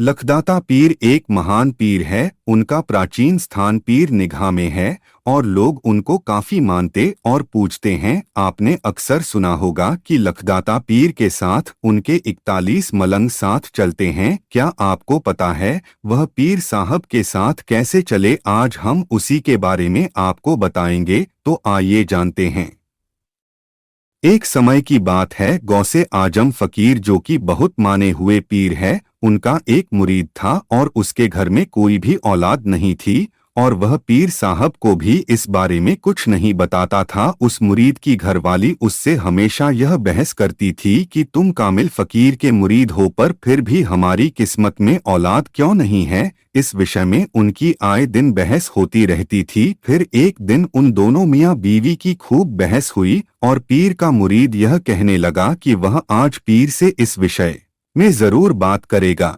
लखदाता पीर एक महान पीर है। उनका प्राचीन स्थान पीर निगाह में है और लोग उनको काफी मानते और पूजते हैं। आपने अक्सर सुना होगा कि लखदाता पीर के साथ उनके 41 मलंग साथ चलते हैं। क्या आपको पता है वह पीर साहब के साथ कैसे चले? आज हम उसी के बारे में आपको बताएंगे, तो आइए जानते हैं। एक समय की बात है, गौसे आजम फकीर जो कि बहुत माने हुए पीर है, उनका एक मुरीद था और उसके घर में कोई भी औलाद नहीं थी और वह पीर साहब को भी इस बारे में कुछ नहीं बताता था। उस मुरीद की घरवाली उससे हमेशा यह बहस करती थी कि तुम कामिल फकीर के मुरीद हो पर फिर भी हमारी किस्मत में औलाद क्यों नहीं है। इस विषय में उनकी आए दिन बहस होती रहती थी। फिर एक दिन उन दोनों मियाँ बीवी की खूब बहस हुई और पीर का मुरीद यह कहने लगा कि वह आज पीर से इस विषय में जरूर बात करेगा।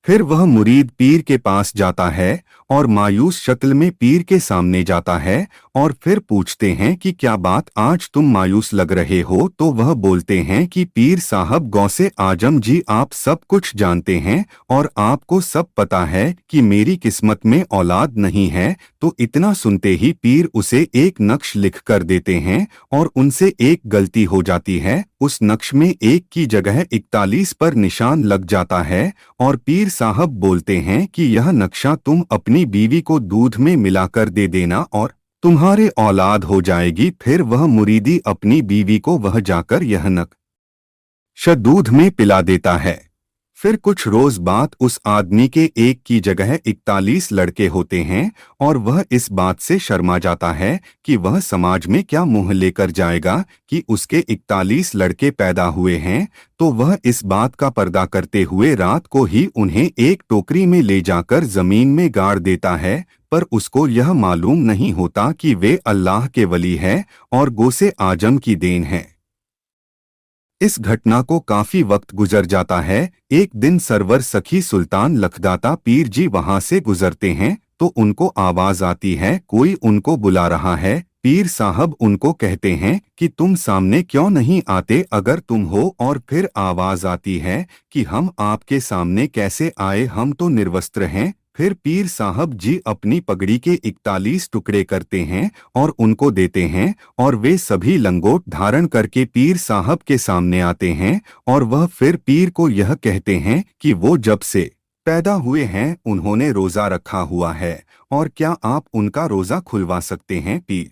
फिर वह मुरीद पीर के पास जाता है और मायूस शक्ल में पीर के सामने जाता है और फिर पूछते हैं कि क्या बात, आज तुम मायूस लग रहे हो? तो वह बोलते हैं कि पीर साहब, गौसे आजम जी, आप सब कुछ जानते हैं और आपको सब पता है कि मेरी किस्मत में औलाद नहीं है। तो इतना सुनते ही पीर उसे एक नक्श लिख कर देते हैं और उनसे एक गलती हो जाती है। उस नक्श में 1 की जगह 41 पर निशान लग जाता है और पीर साहब बोलते हैं कि यह नक्शा तुम अपनी बीवी को दूध में मिलाकर दे देना और तुम्हारे औलाद हो जाएगी। फिर वह मुरीदी अपनी बीवी को वह जाकर यह नक्शा दूध में पिला देता है। फिर कुछ रोज बाद उस आदमी के 1 की जगह 41 लड़के होते हैं और वह इस बात से शर्मा जाता है कि वह समाज में क्या मुंह लेकर जाएगा कि उसके 41 लड़के पैदा हुए हैं। तो वह इस बात का पर्दा करते हुए रात को ही उन्हें एक टोकरी में ले जाकर जमीन में गाड़ देता है। पर उसको यह मालूम नहीं होता कि वे अल्लाह के वली है और गौसे आजम की देन है। इस घटना को काफी वक्त गुजर जाता है। एक दिन सरवर सखी सुल्तान लखदाता पीर जी वहां से गुजरते हैं तो उनको आवाज आती है, कोई उनको बुला रहा है। पीर साहब उनको कहते हैं कि तुम सामने क्यों नहीं आते अगर तुम हो? और फिर आवाज आती है कि हम आपके सामने कैसे आए, हम तो निर्वस्त्र हैं। फिर पीर साहब जी अपनी पगड़ी के 41 टुकड़े करते हैं और उनको देते हैं और वे सभी लंगोट धारण करके पीर साहब के सामने आते हैं और वह फिर पीर को यह कहते हैं कि वो जब से पैदा हुए हैं उन्होंने रोजा रखा हुआ है और क्या आप उनका रोजा खुलवा सकते हैं? पीर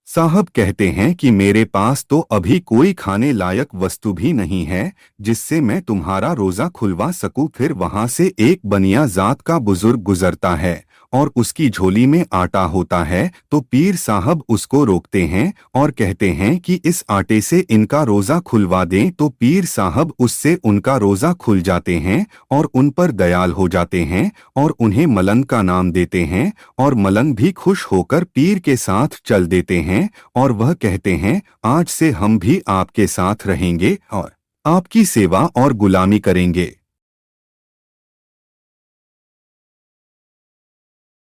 साहब कहते हैं कि मेरे पास तो अभी कोई खाने लायक वस्तु भी नहीं है जिससे मैं तुम्हारा रोजा खुलवा सकूं। फिर वहां से एक बनिया जात का बुजुर्ग गुजरता है और उसकी झोली में आटा होता है। तो पीर साहब उसको रोकते हैं और कहते हैं कि इस आटे से इनका रोजा खुलवा दें। तो पीर साहब उससे उनका रोजा खुल जाते हैं और उन पर दयाल हो जाते हैं और उन्हें मलंग का नाम देते हैं और मलंग भी खुश होकर पीर के साथ चल देते हैं और वह कहते हैं, आज से हम भी आपके साथ रहेंगे और आपकी सेवा और गुलामी करेंगे।